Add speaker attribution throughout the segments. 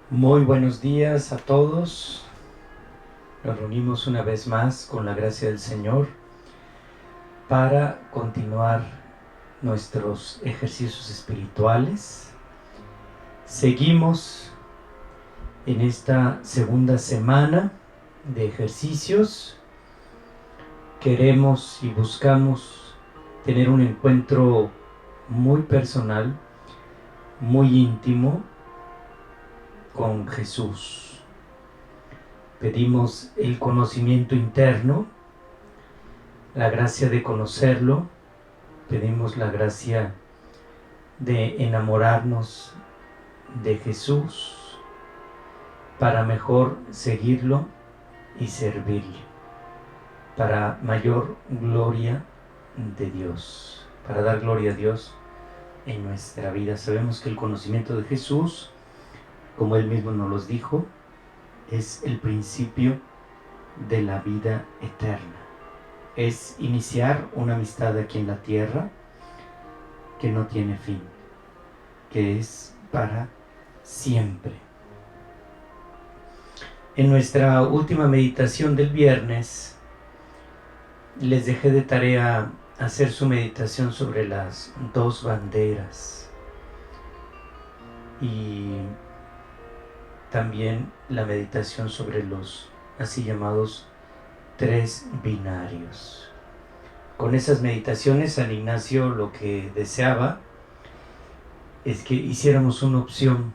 Speaker 1: Muy buenos días a todos. Nos reunimos una vez más con la gracia del Señor para continuar nuestros ejercicios espirituales. Seguimos en esta segunda semana de ejercicios. Queremos y buscamos tener un encuentro muy personal, muy íntimo con Jesús. Pedimos el conocimiento interno, la gracia de conocerlo. Pedimos la gracia de enamorarnos de Jesús para mejor seguirlo y servirle, para mayor gloria de Dios, para dar gloria a Dios en nuestra vida. Sabemos que el conocimiento de Jesús, como Él mismo nos lo dijo, es el principio de la vida eterna. Es iniciar una amistad aquí en la tierra que no tiene fin, que es para siempre. En nuestra última meditación del viernes les dejé de tarea hacer su meditación sobre las dos banderas y también la meditación sobre los así llamados tres binarios. Con esas meditaciones San Ignacio lo que deseaba es que hiciéramos una opción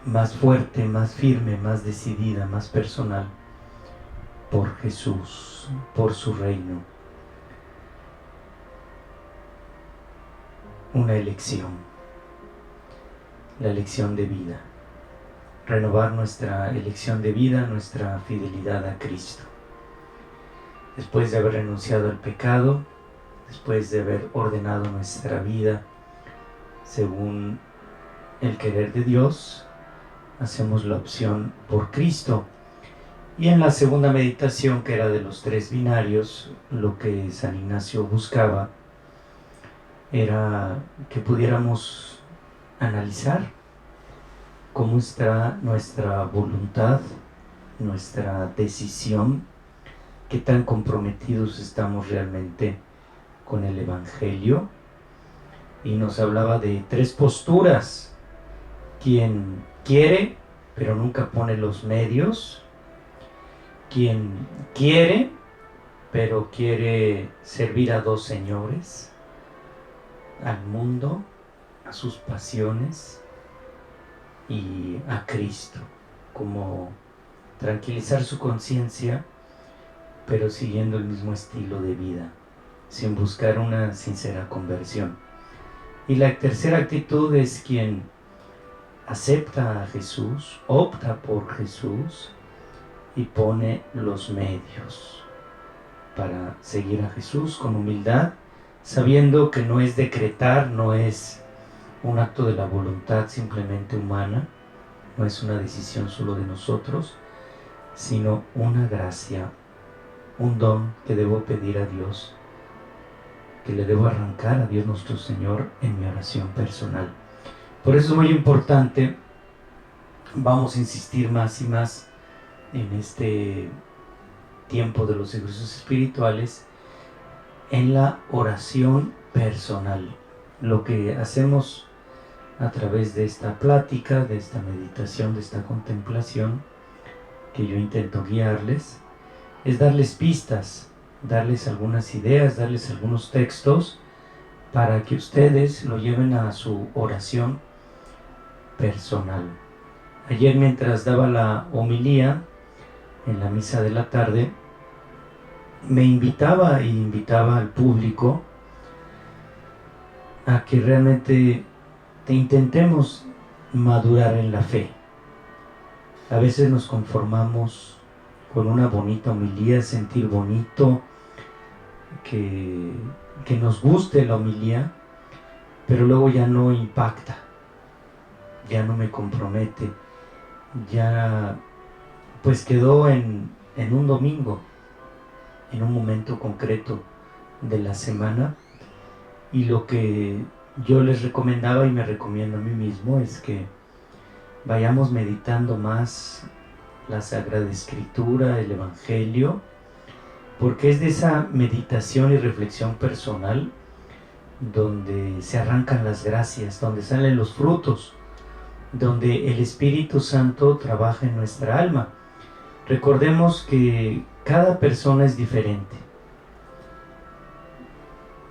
Speaker 1: más fuerte, más firme, más decidida, más personal por Jesús, por su reino. Una elección, la elección de vida. Renovar nuestra elección de vida, nuestra fidelidad a Cristo. Después de haber renunciado al pecado, después de haber ordenado nuestra vida según el querer de Dios, hacemos la opción por Cristo. Y en la segunda meditación, que era de los tres binarios, lo que San Ignacio buscaba era que pudiéramos analizar cómo está nuestra voluntad, nuestra decisión, qué tan comprometidos estamos realmente con el Evangelio. Y nos hablaba de tres posturas: quien quiere pero nunca pone los medios, quien quiere pero quiere servir a dos señores, al mundo, a sus pasiones y a Cristo, como tranquilizar su conciencia pero siguiendo el mismo estilo de vida, sin buscar una sincera conversión. Y la tercera actitud es quien acepta a Jesús, opta por Jesús y pone los medios para seguir a Jesús con humildad, sabiendo que no es decretar, no es un acto de la voluntad simplemente humana, no es una decisión solo de nosotros, sino una gracia, un don que debo pedir a Dios, que le debo arrancar a Dios nuestro Señor en mi oración personal. Por eso es muy importante, vamos a insistir más y más en este tiempo de los ejercicios espirituales, en la oración personal. Lo que hacemos a través de esta plática, de esta meditación, de esta contemplación, que yo intento guiarles, es darles pistas, darles algunas ideas, darles algunos textos para que ustedes lo lleven a su oración personal. Ayer, mientras daba la homilía en la misa de la tarde, me invitaba al público a que realmente intentemos madurar en la fe. A veces nos conformamos con una bonita homilía, sentir bonito, que nos guste la homilía, pero luego ya no impacta, ya no me compromete, ya pues quedó en un domingo, en un momento concreto de la semana. Y lo que yo les recomendaba y me recomiendo a mí mismo es que vayamos meditando más la Sagrada Escritura, el Evangelio, porque es de esa meditación y reflexión personal donde se arrancan las gracias, donde salen los frutos, donde el Espíritu Santo trabaja en nuestra alma. Recordemos que cada persona es diferente,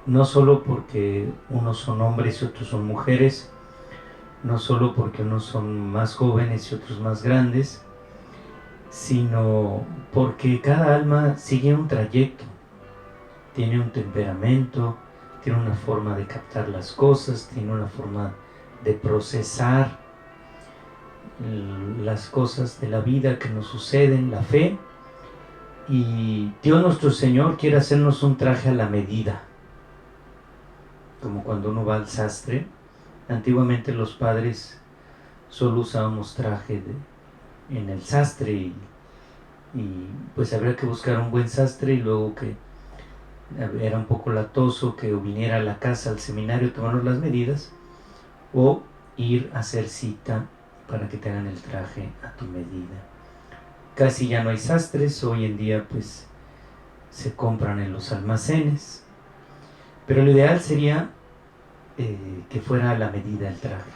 Speaker 1: no solo porque unos son hombres y otros son mujeres, no solo porque unos son más jóvenes y otros más grandes, sino porque cada alma sigue un trayecto, tiene un temperamento, tiene una forma de captar las cosas, tiene una forma de procesar las cosas de la vida que nos suceden, la fe. Y Dios nuestro Señor quiere hacernos un traje a la medida, como cuando uno va al sastre. Antiguamente los padres solo usábamos traje en el sastre y pues habría que buscar un buen sastre y luego que era un poco latoso que viniera a la casa, al seminario, tomarnos las medidas, o ir a hacer cita para que te hagan el traje a tu medida. Casi ya no hay sastres, hoy en día pues se compran en los almacenes, pero lo ideal sería que fuera a la medida el traje.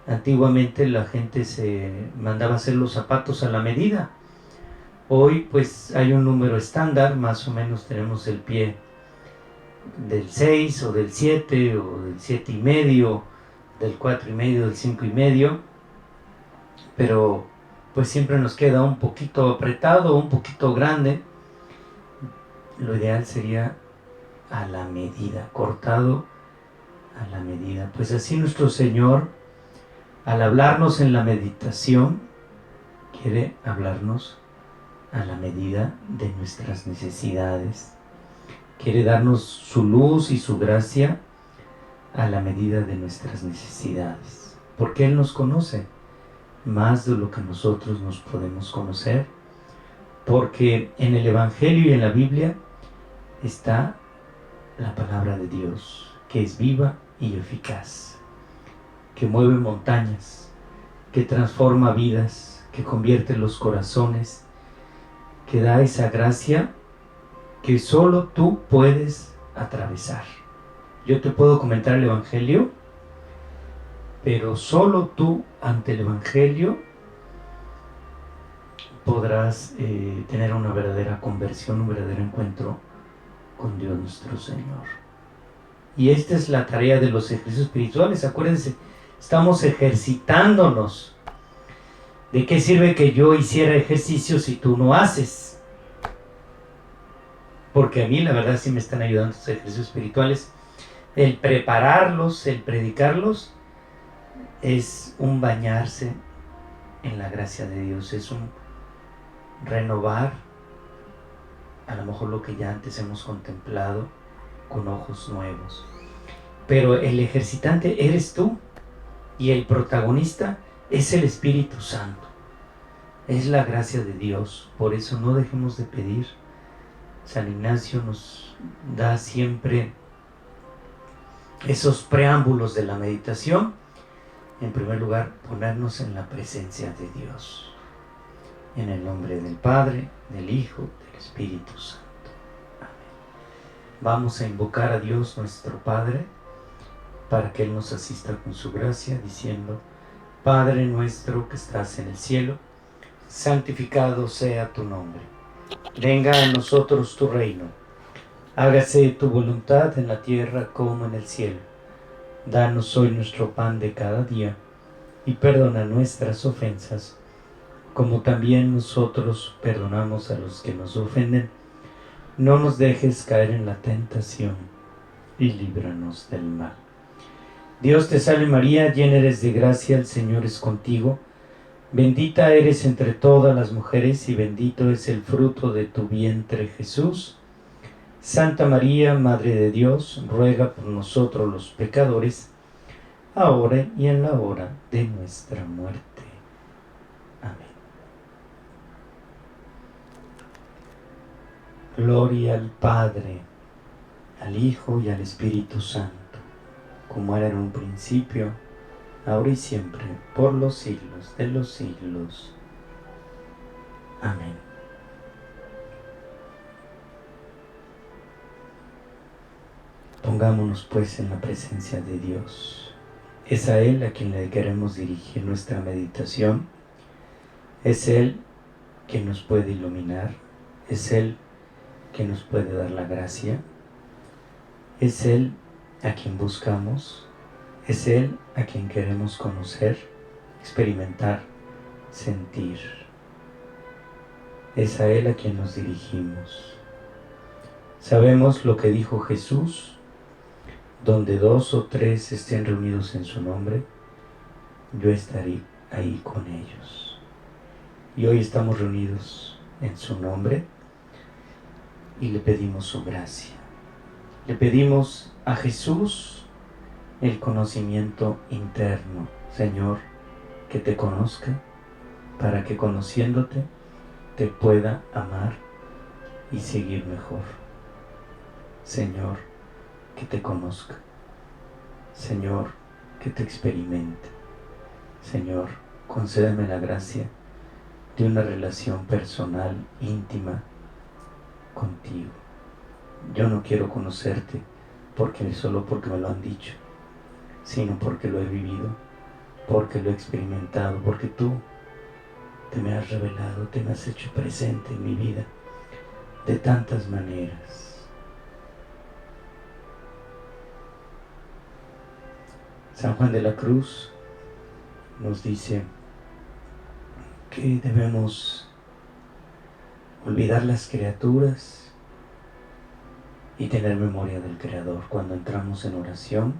Speaker 1: Antiguamente la gente se mandaba a hacer los zapatos a la medida. Hoy pues hay un número estándar, más o menos tenemos el pie del 6 o del 7 o del 7 y medio, del 4 y medio, del 5 y medio, pero pues siempre nos queda un poquito apretado, un poquito grande. Lo ideal sería a la medida, cortado a la medida. Pues así nuestro Señor, al hablarnos en la meditación, quiere hablarnos a la medida de nuestras necesidades. Quiere darnos su luz y su gracia a la medida de nuestras necesidades. Porque Él nos conoce más de lo que nosotros nos podemos conocer. Porque en el Evangelio y en la Biblia está la palabra de Dios, que es viva y eficaz, que mueve montañas, que transforma vidas, que convierte los corazones, que da esa gracia que solo tú puedes atravesar. Yo te puedo comentar el Evangelio, pero solo tú ante el Evangelio podrás tener una verdadera conversión, un verdadero encuentro con Dios nuestro Señor. Y esta es la tarea de los ejercicios espirituales. Acuérdense, estamos ejercitándonos. ¿De qué sirve que yo hiciera ejercicio si tú no haces? Porque a mí la verdad sí me están ayudando estos ejercicios espirituales. El prepararlos, el predicarlos, es un bañarse en la gracia de Dios, es un renovar a lo mejor lo que ya antes hemos contemplado con ojos nuevos. Pero el ejercitante eres tú y el protagonista es el Espíritu Santo, es la gracia de Dios. Por eso no dejemos de pedir. San Ignacio nos da siempre esos preámbulos de la meditación. En primer lugar, ponernos en la presencia de Dios. En el nombre del Padre, del Hijo, del Espíritu Santo. Amén. Vamos a invocar a Dios nuestro Padre para que Él nos asista con su gracia, diciendo: Padre nuestro que estás en el cielo, santificado sea tu nombre. Venga a nosotros tu reino. Hágase tu voluntad en la tierra como en el cielo. Danos hoy nuestro pan de cada día y perdona nuestras ofensas, como también nosotros perdonamos a los que nos ofenden. No nos dejes caer en la tentación y líbranos del mal. Dios te salve María, llena eres de gracia, el Señor es contigo. Bendita eres entre todas las mujeres y bendito es el fruto de tu vientre Jesús. Santa María, Madre de Dios, ruega por nosotros los pecadores, ahora y en la hora de nuestra muerte. Amén. Gloria al Padre, al Hijo y al Espíritu Santo, como era en un principio, ahora y siempre, por los siglos de los siglos. Amén. Pongámonos pues en la presencia de Dios. Es a Él a quien le queremos dirigir nuestra meditación. Es Él quien nos puede iluminar. Es Él quien nos puede dar la gracia. Es Él a quien buscamos. Es Él a quien queremos conocer, experimentar, sentir. Es a Él a quien nos dirigimos. Sabemos lo que dijo Jesús: donde 2 o 3 estén reunidos en su nombre, yo estaré ahí con ellos. Y hoy estamos reunidos en su nombre y le pedimos su gracia. Le pedimos a Jesús el conocimiento interno. Señor, que te conozca, para que conociéndote te pueda amar y seguir mejor. Señor, que te conozca. Señor, que te experimente. Señor, concédeme la gracia de una relación personal, íntima contigo. Yo no quiero conocerte solo porque me lo han dicho, sino porque lo he vivido, porque lo he experimentado, porque tú te me has revelado, te me has hecho presente en mi vida de tantas maneras. San Juan de la Cruz nos dice que debemos olvidar las criaturas y tener memoria del Creador. Cuando entramos en oración,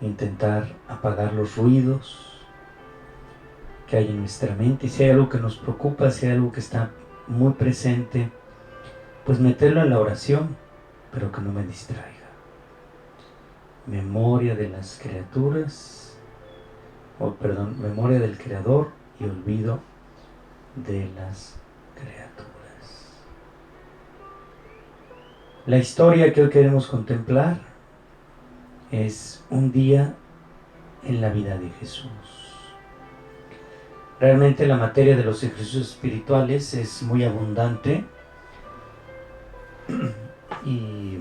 Speaker 1: intentar apagar los ruidos que hay en nuestra mente, y si hay algo que nos preocupa, si hay algo que está muy presente, pues meterlo en la oración, pero que no me distraiga. Memoria de las criaturas, memoria del Creador y olvido de las criaturas. La historia que hoy queremos contemplar es un día en la vida de Jesús. Realmente la materia de los ejercicios espirituales es muy abundante y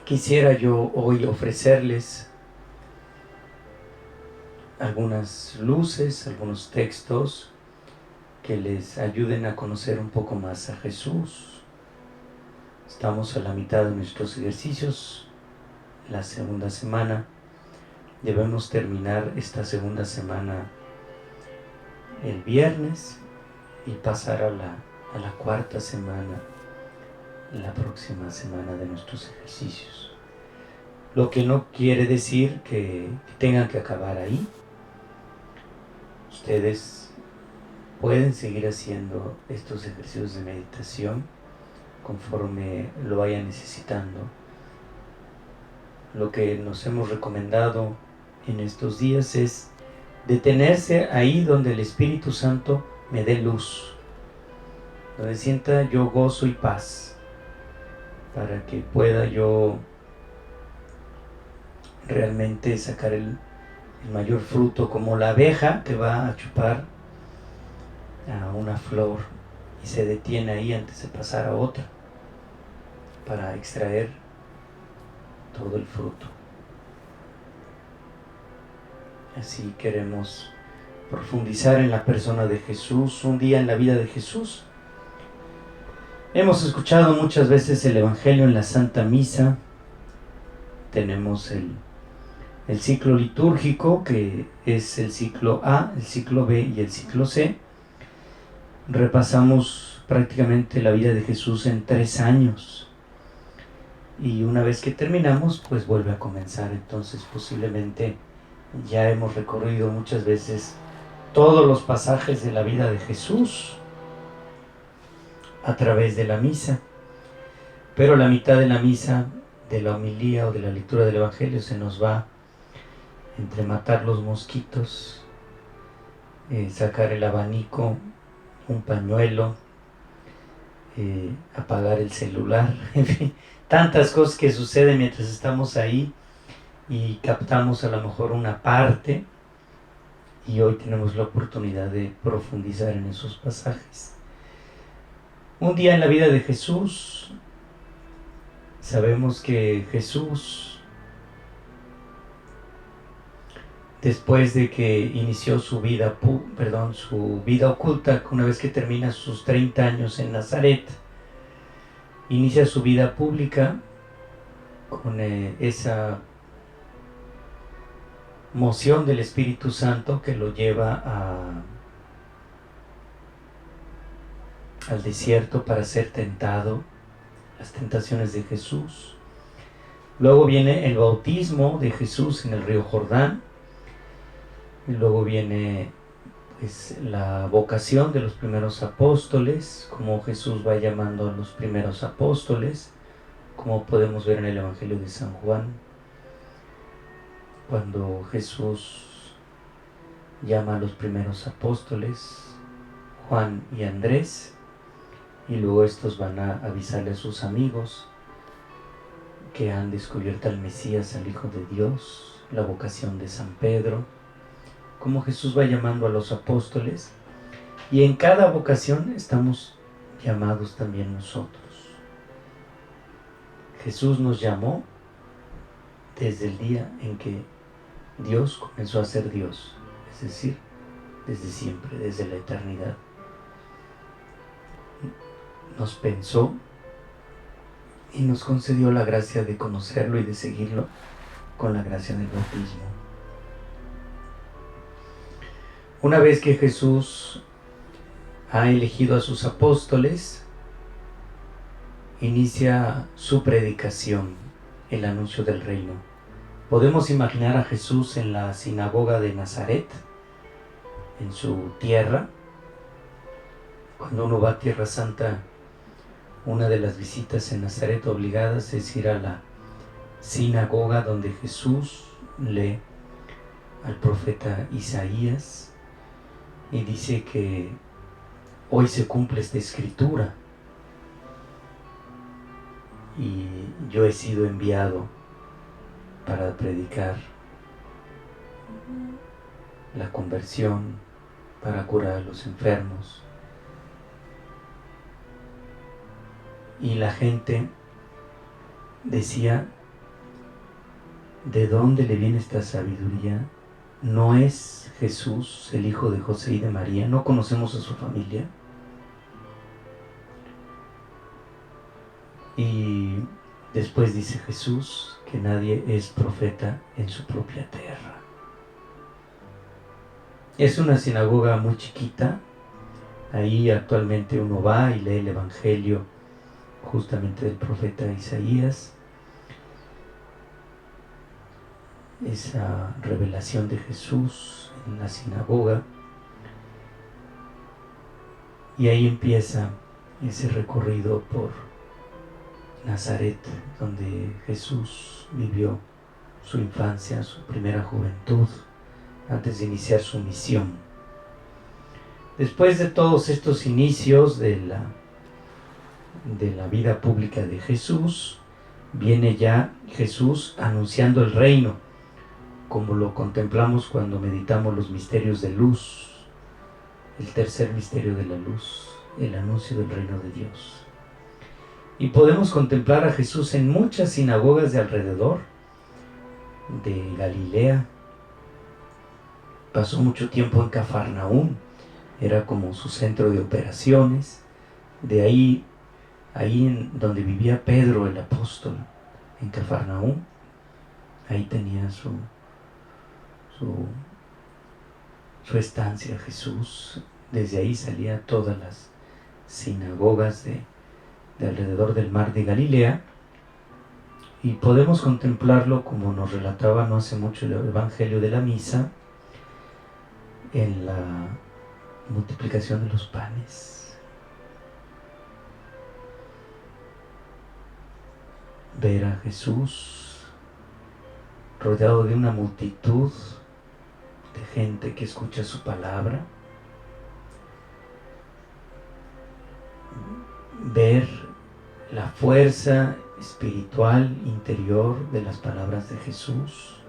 Speaker 1: quisiera yo hoy ofrecerles algunas luces, algunos textos que les ayuden a conocer un poco más a Jesús. Estamos a la mitad de nuestros ejercicios, la segunda semana. Debemos terminar esta segunda semana el viernes y pasar a la cuarta semana, la próxima semana de nuestros ejercicios. Lo que no quiere decir que tengan que acabar ahí. Ustedes pueden seguir haciendo estos ejercicios de meditación conforme lo vayan necesitando. Lo que nos hemos recomendado en estos días es detenerse ahí donde el Espíritu Santo me dé luz, donde sienta yo gozo y paz, para que pueda yo realmente sacar el mayor fruto, como la abeja que va a chupar a una flor y se detiene ahí antes de pasar a otra para extraer todo el fruto. Así queremos profundizar en la persona de Jesús, un día en la vida de Jesús. Hemos escuchado muchas veces el Evangelio en la Santa Misa. Tenemos el ciclo litúrgico, que es el ciclo A, el ciclo B y el ciclo C. Repasamos prácticamente la vida de Jesús en 3 años. Y una vez que terminamos, pues vuelve a comenzar. Entonces posiblemente ya hemos recorrido muchas veces todos los pasajes de la vida de Jesús a través de la misa. Pero la mitad de la misa, de la homilía o de la lectura del Evangelio, se nos va entre matar los mosquitos, sacar el abanico, un pañuelo, apagar el celular, en fin, tantas cosas que suceden mientras estamos ahí y captamos a lo mejor una parte, y hoy tenemos la oportunidad de profundizar en esos pasajes. Un día en la vida de Jesús, sabemos que Jesús, después de que inició su vida oculta, una vez que termina sus 30 años en Nazaret, inicia su vida pública con esa moción del Espíritu Santo que lo lleva al desierto para ser tentado, las tentaciones de Jesús. Luego viene el bautismo de Jesús en el río Jordán, y luego viene pues la vocación de los primeros apóstoles, como Jesús va llamando a los primeros apóstoles, como podemos ver en el Evangelio de San Juan, cuando Jesús llama a los primeros apóstoles, Juan y Andrés, y luego estos van a avisarle a sus amigos que han descubierto al Mesías, al Hijo de Dios, la vocación de San Pedro, como Jesús va llamando a los apóstoles, y en cada vocación estamos llamados también nosotros. Jesús nos llamó desde el día en que Dios comenzó a ser Dios, es decir, desde siempre, desde la eternidad. Nos pensó y nos concedió la gracia de conocerlo y de seguirlo con la gracia del bautismo. Una vez que Jesús ha elegido a sus apóstoles, inicia su predicación, el anuncio del reino. Podemos imaginar a Jesús en la sinagoga de Nazaret, en su tierra. Cuando uno va a Tierra Santa, una de las visitas en Nazaret obligadas es ir a la sinagoga donde Jesús lee al profeta Isaías y dice que hoy se cumple esta escritura y yo he sido enviado para predicar la conversión, para curar a los enfermos. Y la gente decía, ¿de dónde le viene esta sabiduría? ¿No es Jesús el hijo de José y de María? ¿No conocemos a su familia? Y después dice Jesús que nadie es profeta en su propia tierra. Es una sinagoga muy chiquita. Ahí actualmente uno va y lee el Evangelio justamente del profeta Isaías, esa revelación de Jesús en la sinagoga, y ahí empieza ese recorrido por Nazaret, donde Jesús vivió su infancia, su primera juventud, antes de iniciar su misión. Después de todos estos inicios de la vida pública de Jesús, viene ya Jesús anunciando el reino, como lo contemplamos cuando meditamos los misterios de luz, el tercer misterio de la luz, el anuncio del reino de Dios. Y podemos contemplar a Jesús en muchas sinagogas de alrededor de Galilea. Pasó mucho tiempo en Cafarnaúm, era como su centro de operaciones. De ahí en donde vivía Pedro el apóstol, en Cafarnaúm, ahí tenía su estancia Jesús. Desde ahí salía todas las sinagogas de alrededor del mar de Galilea, y podemos contemplarlo, como nos relataba no hace mucho el Evangelio de la Misa, en la multiplicación de los panes. Ver a Jesús rodeado de una multitud de gente que escucha su palabra, ver la fuerza espiritual interior de las palabras de Jesús,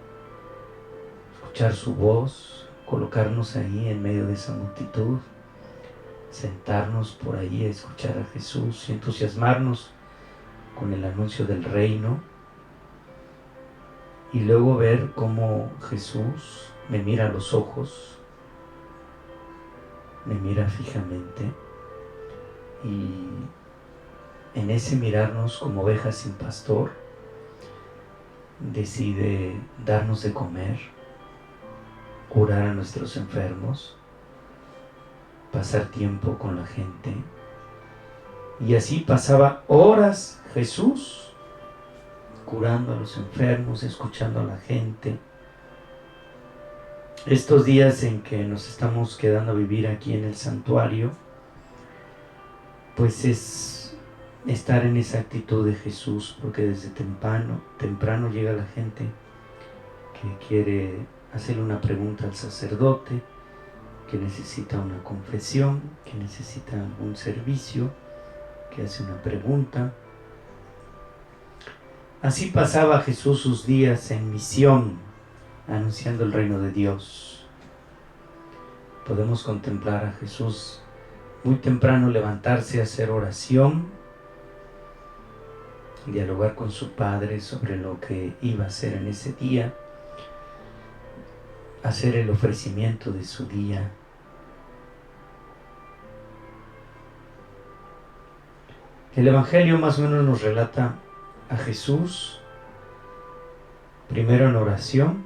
Speaker 1: escuchar su voz, colocarnos ahí en medio de esa multitud, sentarnos por ahí a escuchar a Jesús y entusiasmarnos con el anuncio del reino, y luego ver cómo Jesús me mira a los ojos, me mira fijamente, y en ese mirarnos como ovejas sin pastor decide darnos de comer, curar a nuestros enfermos, pasar tiempo con la gente. Y así pasaba horas Jesús curando a los enfermos, escuchando a la gente. Estos días en que nos estamos quedando a vivir aquí en el santuario, pues es estar en esa actitud de Jesús, porque desde temprano llega la gente que quiere hacerle una pregunta al sacerdote, que necesita una confesión, que necesita un servicio, que hace una pregunta. Así pasaba Jesús sus días en misión, anunciando el reino de Dios. Podemos contemplar a Jesús muy temprano levantarse a hacer oración, dialogar con su Padre sobre lo que iba a hacer en ese día, hacer el ofrecimiento de su día. El Evangelio más o menos nos relata a Jesús primero en oración,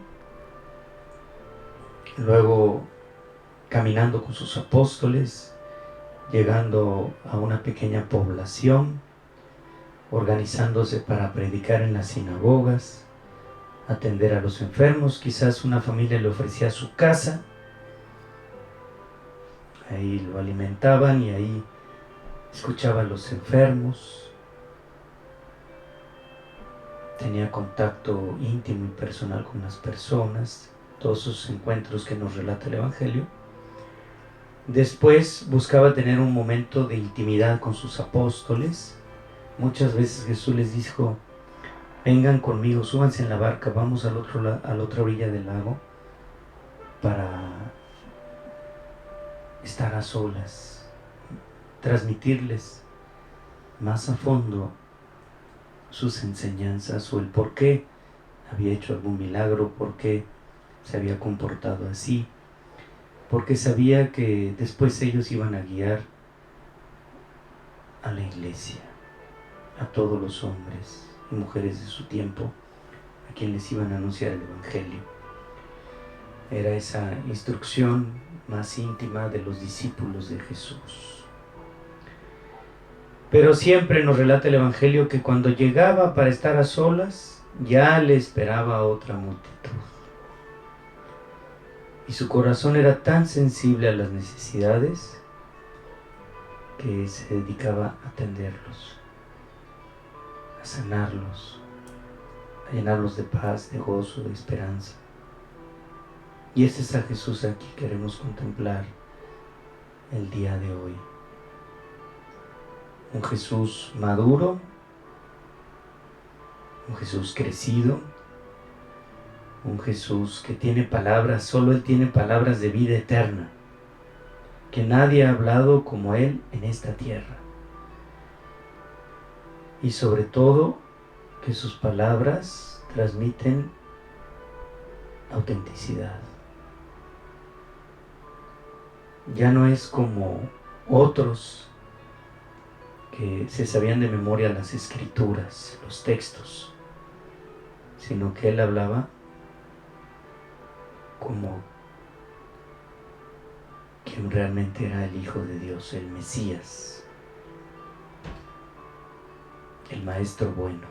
Speaker 1: luego caminando con sus apóstoles, llegando a una pequeña población, organizándose para predicar en las sinagogas, atender a los enfermos. Quizás una familia le ofrecía su casa, ahí lo alimentaban y ahí escuchaba a los enfermos, tenía contacto íntimo y personal con las personas, todos esos encuentros que nos relata el Evangelio. Después buscaba tener un momento de intimidad con sus apóstoles. Muchas veces Jesús les dijo: vengan conmigo, súbanse en la barca, vamos a la otra orilla del lago para estar a solas, transmitirles más a fondo sus enseñanzas o el por qué había hecho algún milagro, por qué se había comportado así, porque sabía que después ellos iban a guiar a la iglesia, a todos los hombres y mujeres de su tiempo, a quien les iban a anunciar el Evangelio. Era esa instrucción más íntima de los discípulos de Jesús. Pero siempre nos relata el Evangelio que cuando llegaba para estar a solas, ya le esperaba otra multitud. Y su corazón era tan sensible a las necesidades que se dedicaba a atenderlos, a sanarlos, a llenarlos de paz, de gozo, de esperanza. Y ese es a Jesús aquí que queremos contemplar el día de hoy. Un Jesús maduro, un Jesús crecido, un Jesús que tiene palabras, solo Él tiene palabras de vida eterna, que nadie ha hablado como Él en esta tierra. Y sobre todo, que sus palabras transmiten autenticidad. Ya no es como otros que se sabían de memoria las escrituras, los textos, sino que Él hablaba como quien realmente era el Hijo de Dios, el Mesías, el Maestro bueno.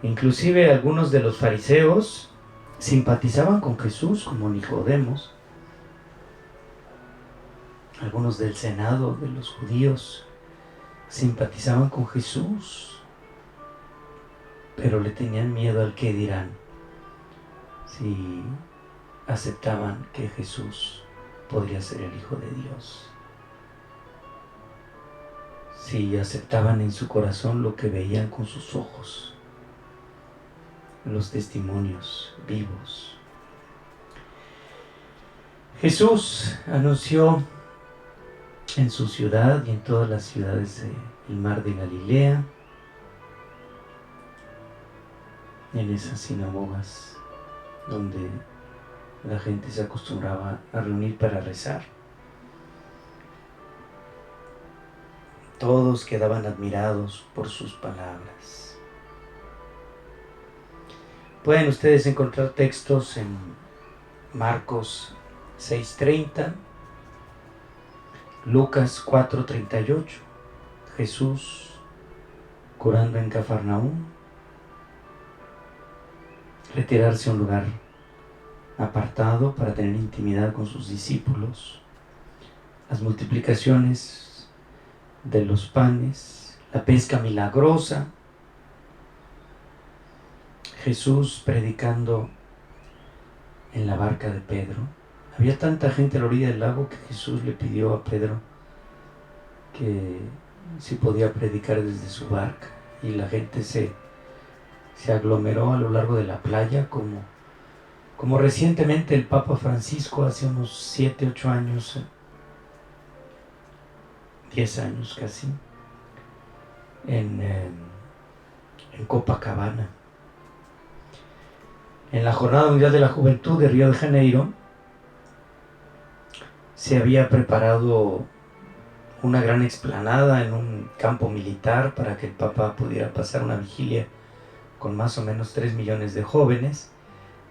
Speaker 1: Inclusive algunos de los fariseos simpatizaban con Jesús, como Nicodemos. Algunos del Senado de los judíos simpatizaban con Jesús, pero le tenían miedo al qué dirán si aceptaban que Jesús podría ser el Hijo de Dios, si aceptaban en su corazón lo que veían con sus ojos, los testimonios vivos Jesús anunció en su ciudad y en todas las ciudades del mar de Galilea, en esas sinagogas donde la gente se acostumbraba a reunir para rezar. Todos quedaban admirados por sus palabras. Pueden ustedes encontrar textos en Marcos 6:30, Lucas 4:38, Jesús curando en Cafarnaúm, retirarse a un lugar apartado para tener intimidad con sus discípulos, las multiplicaciones de los panes, la pesca milagrosa, Jesús predicando en la barca de Pedro. Había tanta gente a la orilla del lago que Jesús le pidió a Pedro que si podía predicar desde su barca, y la gente se aglomeró a lo largo de la playa, como recientemente el Papa Francisco hace unos 7, 8 años, 10 años casi, en Copacabana. En la Jornada Mundial de la Juventud de Río de Janeiro se había preparado una gran explanada en un campo militar para que el Papa pudiera pasar una vigilia con más o menos 3 millones de jóvenes,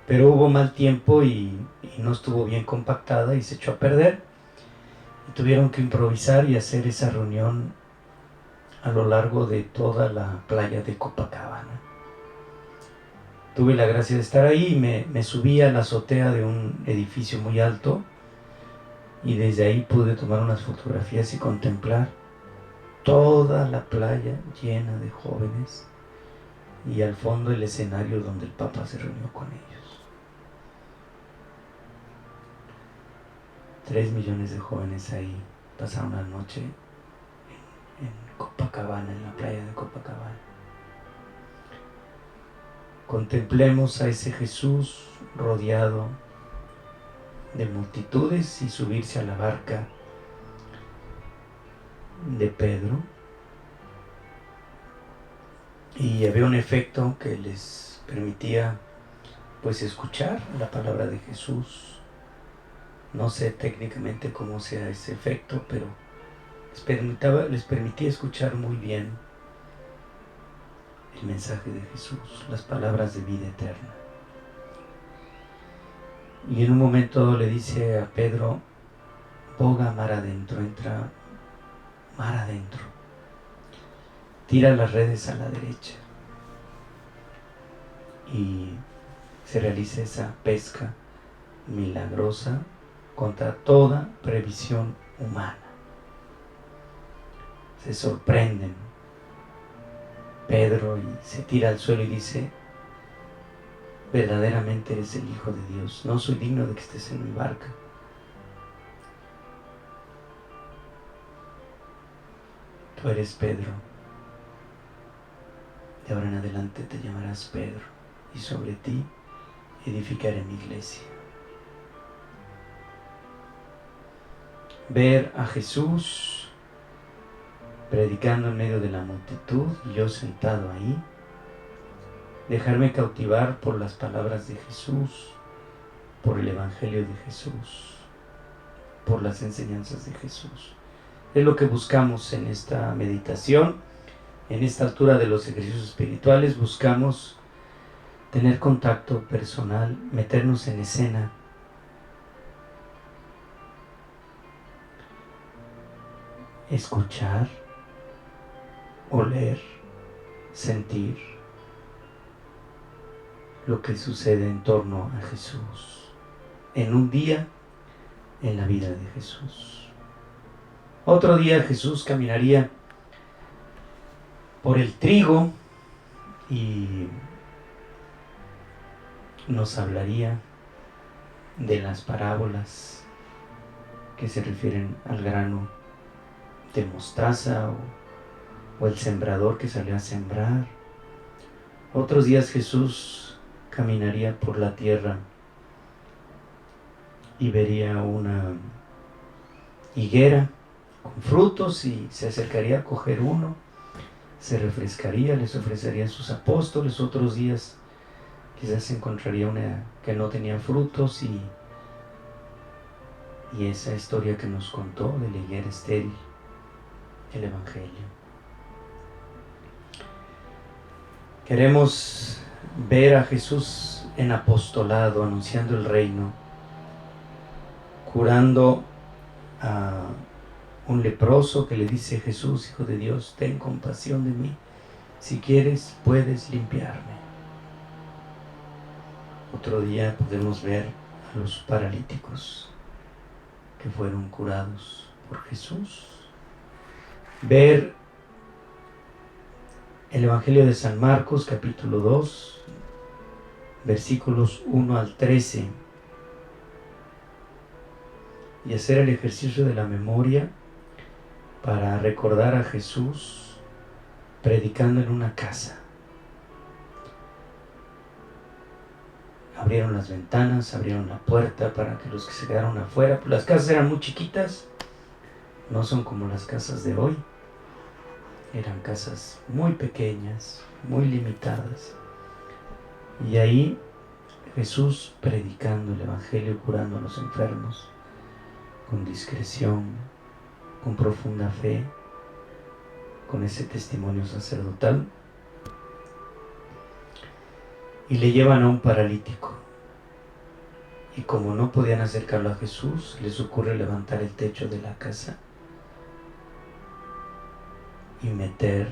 Speaker 1: pero hubo mal tiempo y no estuvo bien compactada y se echó a perder, y tuvieron que improvisar y hacer esa reunión a lo largo de toda la playa de Copacabana. Tuve la gracia de estar ahí y me subí a la azotea de un edificio muy alto, y desde ahí pude tomar unas fotografías y contemplar toda la playa llena de jóvenes, y al fondo el escenario donde el Papa se reunió con ellos. 3 millones de jóvenes ahí pasaron la noche en Copacabana, en la playa de Copacabana. Contemplemos a ese Jesús rodeado de multitudes y subirse a la barca de Pedro, y había un efecto que les permitía pues escuchar la palabra de Jesús. No sé técnicamente cómo sea ese efecto, pero les permitía escuchar muy bien el mensaje de Jesús, las palabras de vida eterna. Y en un momento le dice a Pedro: boga mar adentro, entra mar adentro, tira las redes a la derecha. Y se realiza esa pesca milagrosa contra toda previsión humana. Se sorprenden Pedro y se tira al suelo y dice: verdaderamente eres el Hijo de Dios, no soy digno de que estés en mi barca. Tú eres Pedro, de ahora en adelante te llamarás Pedro, y sobre ti edificaré mi iglesia. Ver a Jesús predicando en medio de la multitud y yo sentado ahí, dejarme cautivar por las palabras de Jesús, por el Evangelio de Jesús, por las enseñanzas de Jesús. Es lo que buscamos en esta meditación. En esta altura de los ejercicios espirituales buscamos tener contacto personal, meternos en escena, escuchar, oler, sentir lo que sucede en torno a Jesús, en un día en la vida de Jesús. Otro día Jesús caminaría por el trigo y nos hablaría de las parábolas que se refieren al grano de mostaza o el sembrador que salió a sembrar. Otros días Jesús caminaría por la tierra y vería una higuera con frutos y se acercaría a coger uno, se refrescaría, les ofrecería a sus apóstoles. Otros días quizás encontraría una que no tenía frutos y esa historia que nos contó de la higuera estéril, el Evangelio. Queremos ver a Jesús en apostolado, anunciando el reino, curando a un leproso que le dice: Jesús, Hijo de Dios, ten compasión de mí, si quieres puedes limpiarme. Otro día podemos ver a los paralíticos que fueron curados por Jesús. Ver el Evangelio de San Marcos, capítulo 2, versículos 1 al 13, y hacer el ejercicio de la memoria para recordar a Jesús predicando en una casa. Abrieron las ventanas, abrieron la puerta para que los que se quedaron afuera, pues las casas eran muy chiquitas, no son como las casas de hoy, eran casas muy pequeñas, muy limitadas, y ahí Jesús predicando el Evangelio, curando a los enfermos, con discreción, con profunda fe, con ese testimonio sacerdotal. Y le llevan a un paralítico, y como no podían acercarlo a Jesús, les ocurre levantar el techo de la casa y meter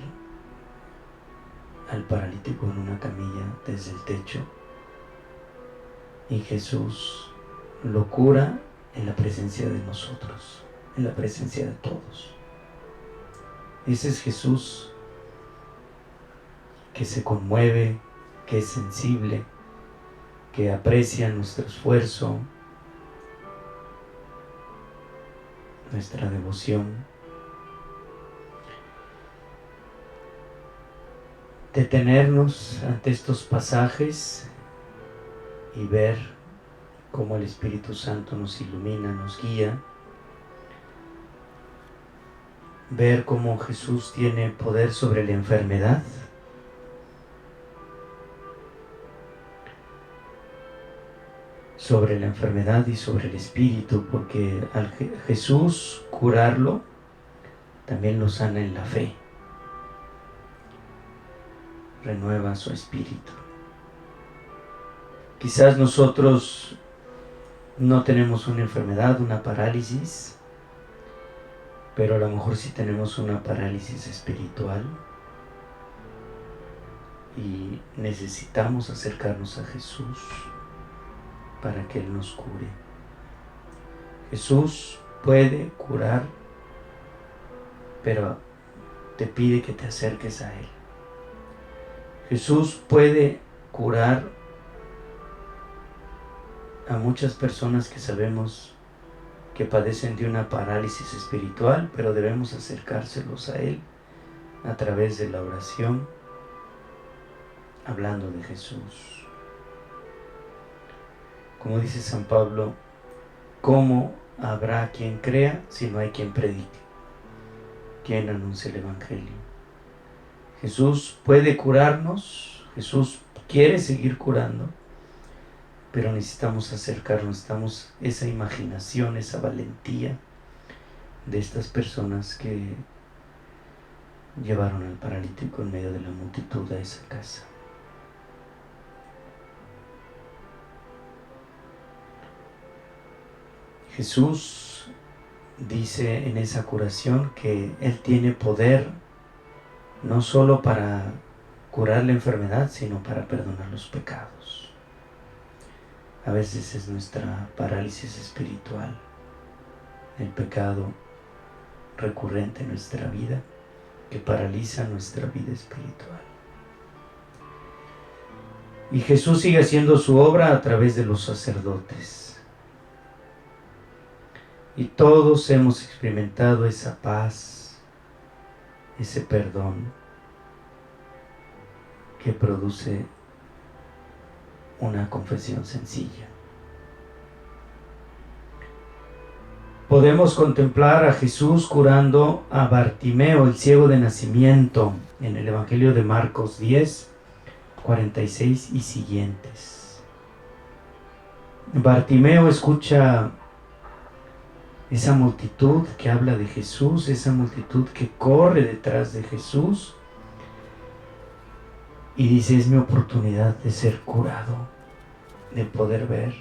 Speaker 1: al paralítico en una camilla desde el techo, y Jesús lo cura en la presencia de nosotros, en la presencia de todos. Ese es Jesús que se conmueve, que es sensible, que aprecia nuestro esfuerzo, nuestra devoción. Detenernos ante estos pasajes y ver cómo el Espíritu Santo nos ilumina, nos guía. Ver cómo Jesús tiene poder sobre la enfermedad. Sobre la enfermedad y sobre el espíritu, porque al Jesús curarlo, también lo sana en la fe. Renueva su espíritu. Quizás nosotros no tenemos una enfermedad, una parálisis, pero a lo mejor sí tenemos una parálisis espiritual y necesitamos acercarnos a Jesús para que Él nos cure. Jesús puede curar, pero te pide que te acerques a Él. Jesús puede curar a muchas personas que sabemos que padecen de una parálisis espiritual, pero debemos acercárselos a Él a través de la oración, hablando de Jesús. Como dice San Pablo, ¿cómo habrá quien crea si no hay quien predique, quien anuncie el Evangelio? Jesús puede curarnos, Jesús quiere seguir curando, pero necesitamos acercarnos, necesitamos esa imaginación, esa valentía de estas personas que llevaron al paralítico en medio de la multitud a esa casa. Jesús dice en esa curación que Él tiene poder no solo para curar la enfermedad, sino para perdonar los pecados. A veces es nuestra parálisis espiritual, el pecado recurrente en nuestra vida, que paraliza nuestra vida espiritual. Y Jesús sigue haciendo su obra a través de los sacerdotes. Y todos hemos experimentado esa paz, ese perdón que produce una confesión sencilla. Podemos contemplar a Jesús curando a Bartimeo, el ciego de nacimiento, en el Evangelio de Marcos 10, 46 y siguientes. Bartimeo escucha esa multitud que habla de Jesús, esa multitud que corre detrás de Jesús y dice: es mi oportunidad de ser curado, de poder ver.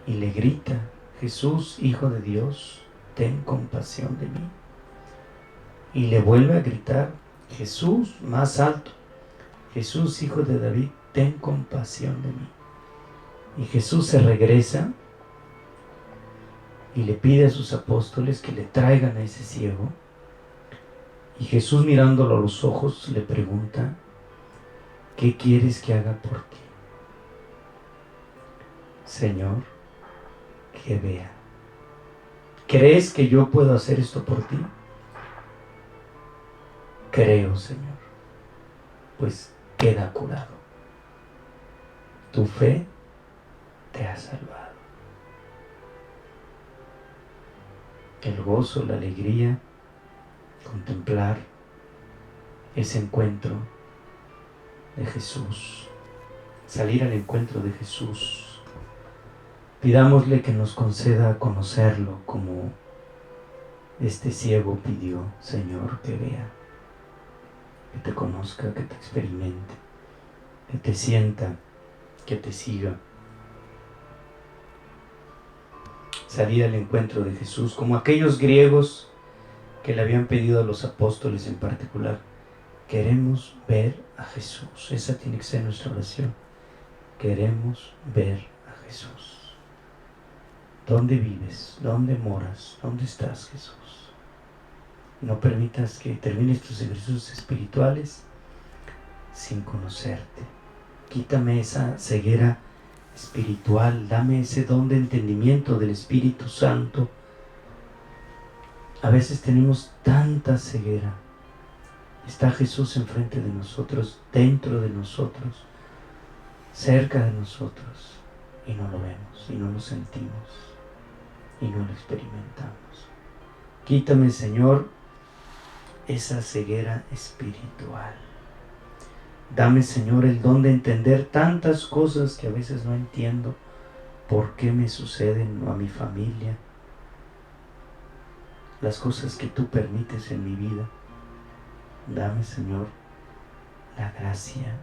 Speaker 1: Y le grita: Jesús, Hijo de Dios, ten compasión de mí. Y le vuelve a gritar: Jesús, más alto: Jesús, Hijo de David, ten compasión de mí. Y Jesús se regresa y le pide a sus apóstoles que le traigan a ese ciego. Y Jesús, mirándolo a los ojos, le pregunta: ¿qué quieres que haga por ti? Señor, que vea. ¿Crees que yo puedo hacer esto por ti? Creo, Señor. Pues queda curado. Tu fe te ha salvado. El gozo, la alegría, contemplar ese encuentro de Jesús, salir al encuentro de Jesús. Pidámosle que nos conceda conocerlo como este ciego pidió: Señor, que vea, que te conozca, que te experimente, que te sienta, que te siga. Salir al encuentro de Jesús, como aquellos griegos que le habían pedido a los apóstoles en particular: queremos ver a Jesús. Esa tiene que ser nuestra oración. Queremos ver a Jesús. ¿Dónde vives? ¿Dónde moras? ¿Dónde estás, Jesús? No permitas que termines tus ejercicios espirituales sin conocerte. Quítame esa ceguera espiritual, dame ese don de entendimiento del Espíritu Santo. A veces tenemos tanta ceguera. Está Jesús enfrente de nosotros, dentro de nosotros, cerca de nosotros, y no lo vemos, y no lo sentimos, y no lo experimentamos. Quítame, Señor, esa ceguera espiritual. Dame, Señor, el don de entender tantas cosas que a veces no entiendo. ¿Por qué me suceden a mi familia? Las cosas que tú permites en mi vida. Dame, Señor, la gracia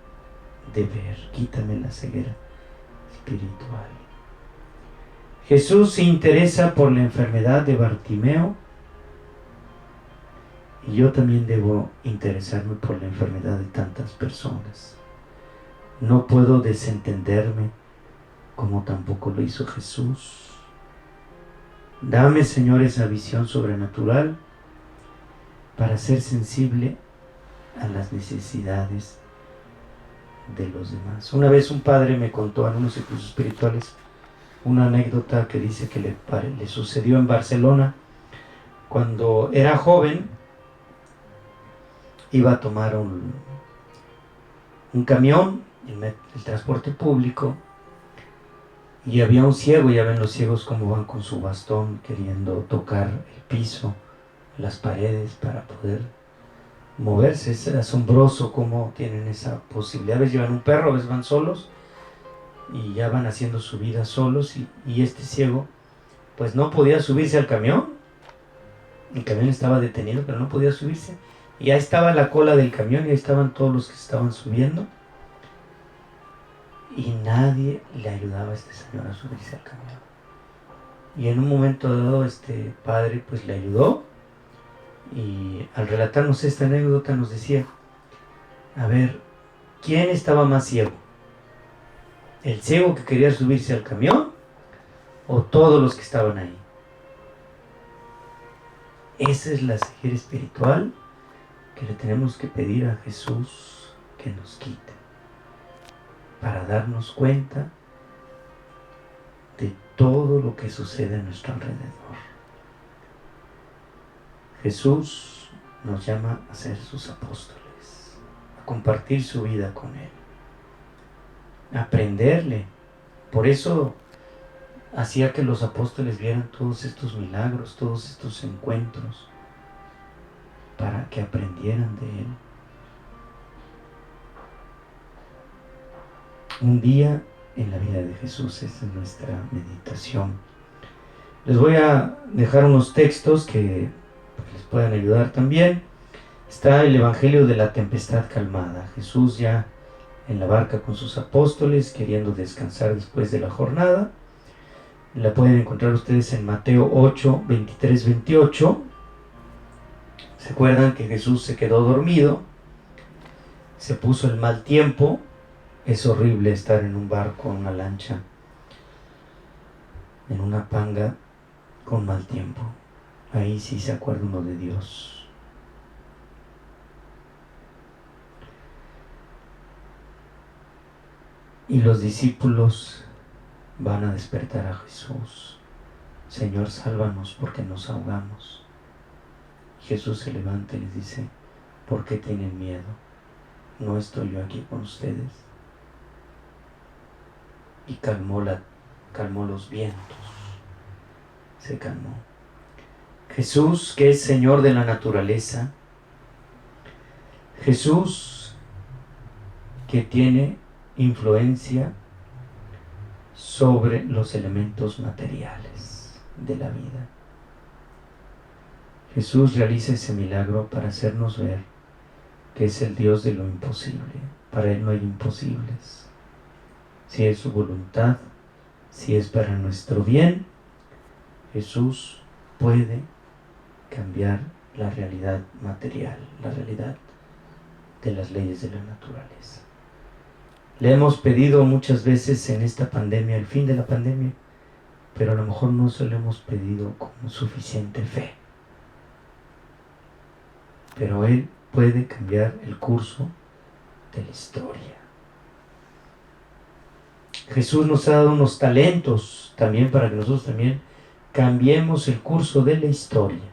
Speaker 1: de ver. Quítame la ceguera espiritual. Jesús se interesa por la enfermedad de Bartimeo, y yo también debo interesarme por la enfermedad de tantas personas. No puedo desentenderme como tampoco lo hizo Jesús. Dame, Señor, esa visión sobrenatural para ser sensible a las necesidades de los demás. Una vez un padre me contó en unos ejercicios espirituales una anécdota que dice que le sucedió en Barcelona. Cuando era joven, iba a tomar un camión, el transporte público, y había un ciego. Ya ven los ciegos cómo van con su bastón queriendo tocar el piso, las paredes para poder moverse. Es asombroso cómo tienen esa posibilidad. A veces llevan un perro, a veces van solos y ya van haciendo su vida solos, y este ciego pues no podía subirse al camión. El camión estaba detenido, pero no podía subirse. Y ahí estaba la cola del camión y ahí estaban todos los que estaban subiendo. Y nadie le ayudaba a este señor a subirse al camión. Y en un momento dado este padre pues le ayudó. Y al relatarnos esta anécdota nos decía: a ver, ¿quién estaba más ciego? ¿El ciego que quería subirse al camión o todos los que estaban ahí? Esa es la ceguera espiritual que le tenemos que pedir a Jesús que nos quite, para darnos cuenta de todo lo que sucede a nuestro alrededor. Jesús nos llama a ser sus apóstoles, a compartir su vida con Él, a aprenderle. Por eso hacía que los apóstoles vieran todos estos milagros, todos estos encuentros, para que aprendieran de Él. Un día en la vida de Jesús, esa es nuestra meditación. Les voy a dejar unos textos que les puedan ayudar también. Está el Evangelio de la tempestad calmada. Jesús ya en la barca con sus apóstoles, queriendo descansar después de la jornada. La pueden encontrar ustedes en Mateo 8, 23, 28. ¿Se acuerdan que Jesús se quedó dormido? Se puso el mal tiempo. Es horrible estar en un barco, en una lancha, en una panga, con mal tiempo. Ahí sí se acuerda uno de Dios. Y los discípulos van a despertar a Jesús. Señor, sálvanos porque nos ahogamos. Jesús se levanta y les dice, ¿por qué tienen miedo? ¿No estoy yo aquí con ustedes? Y calmó los vientos. Se calmó. Jesús, que es Señor de la naturaleza. Jesús, que tiene influencia sobre los elementos materiales de la vida. Jesús realiza ese milagro para hacernos ver que es el Dios de lo imposible. Para Él no hay imposibles. Si es su voluntad, si es para nuestro bien, Jesús puede cambiar la realidad material, la realidad de las leyes de la naturaleza. Le hemos pedido muchas veces en esta pandemia el fin de la pandemia, pero a lo mejor no se lo hemos pedido con suficiente fe. Pero Él puede cambiar el curso de la historia. Jesús nos ha dado unos talentos también para que nosotros también cambiemos el curso de la historia,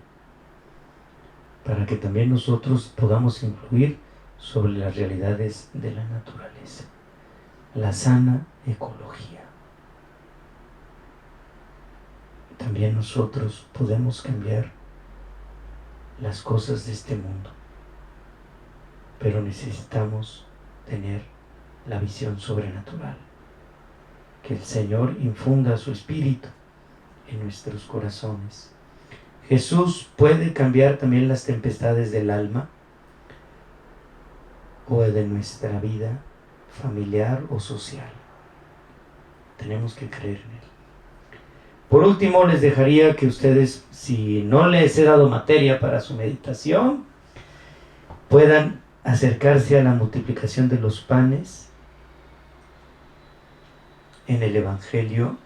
Speaker 1: para que también nosotros podamos influir sobre las realidades de la naturaleza, la sana ecología. También nosotros podemos cambiar las cosas de este mundo, pero necesitamos tener la visión sobrenatural, que el Señor infunda su espíritu en nuestros corazones. Jesús puede cambiar también las tempestades del alma o de nuestra vida familiar o social. Tenemos que creer en Él. Por último, les dejaría que ustedes, si no les he dado materia para su meditación, puedan acercarse a la multiplicación de los panes en el Evangelio.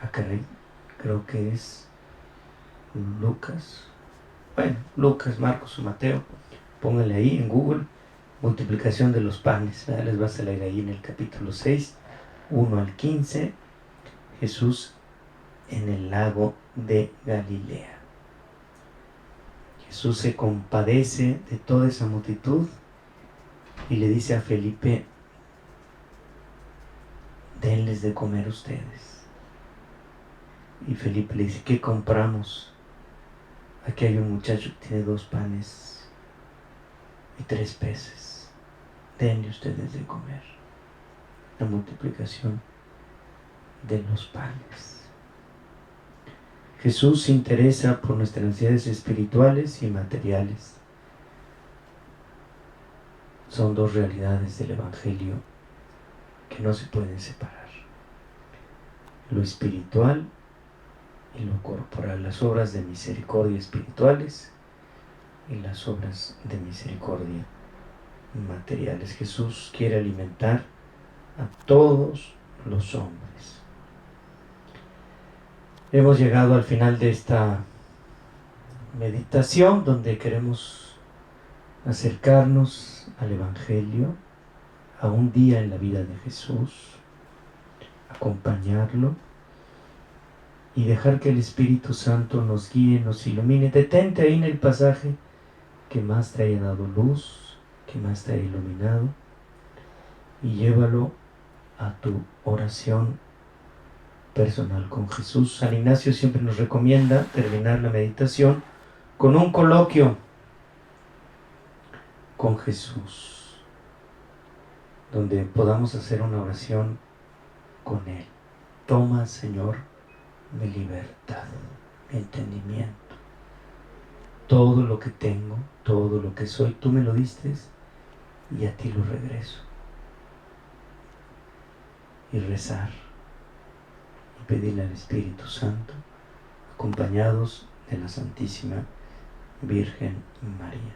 Speaker 1: Acá creo que es Lucas. Bueno, Lucas, Marcos o Mateo. Pónganle ahí en Google, multiplicación de los panes. Les va a salir ahí en el capítulo 6, 1 al 15. Jesús en el lago de Galilea. Jesús se compadece de toda esa multitud y le dice a Felipe, denles de comer ustedes. Y Felipe le dice, ¿qué compramos? Aquí hay un muchacho que tiene 2 panes y 3 peces. Denle ustedes de comer. La multiplicación de los panes. Jesús se interesa por nuestras necesidades espirituales y materiales. Son 2 realidades del Evangelio que no se pueden separar. Lo espiritual y lo corporal. Las obras de misericordia espirituales y las obras de misericordia materiales. Jesús quiere alimentar a todos los hombres. Hemos llegado al final de esta meditación donde queremos acercarnos al Evangelio, a un día en la vida de Jesús, acompañarlo y dejar que el Espíritu Santo nos guíe, nos ilumine. Detente ahí en el pasaje que más te haya dado luz, que más te haya iluminado, y llévalo a tu oración personal con Jesús. San Ignacio siempre nos recomienda terminar la meditación con un coloquio con Jesús, donde podamos hacer una oración con Él. Toma, Señor, mi libertad, mi entendimiento, todo lo que tengo, todo lo que soy, tú me lo diste y a ti lo regreso. Y rezar y pedirle al Espíritu Santo, acompañados de la Santísima Virgen María.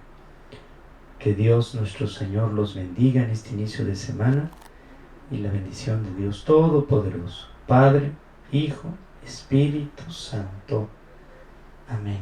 Speaker 1: Que Dios nuestro Señor los bendiga en este inicio de semana, y la bendición de Dios Todopoderoso, Padre, Hijo, Espíritu Santo. Amén.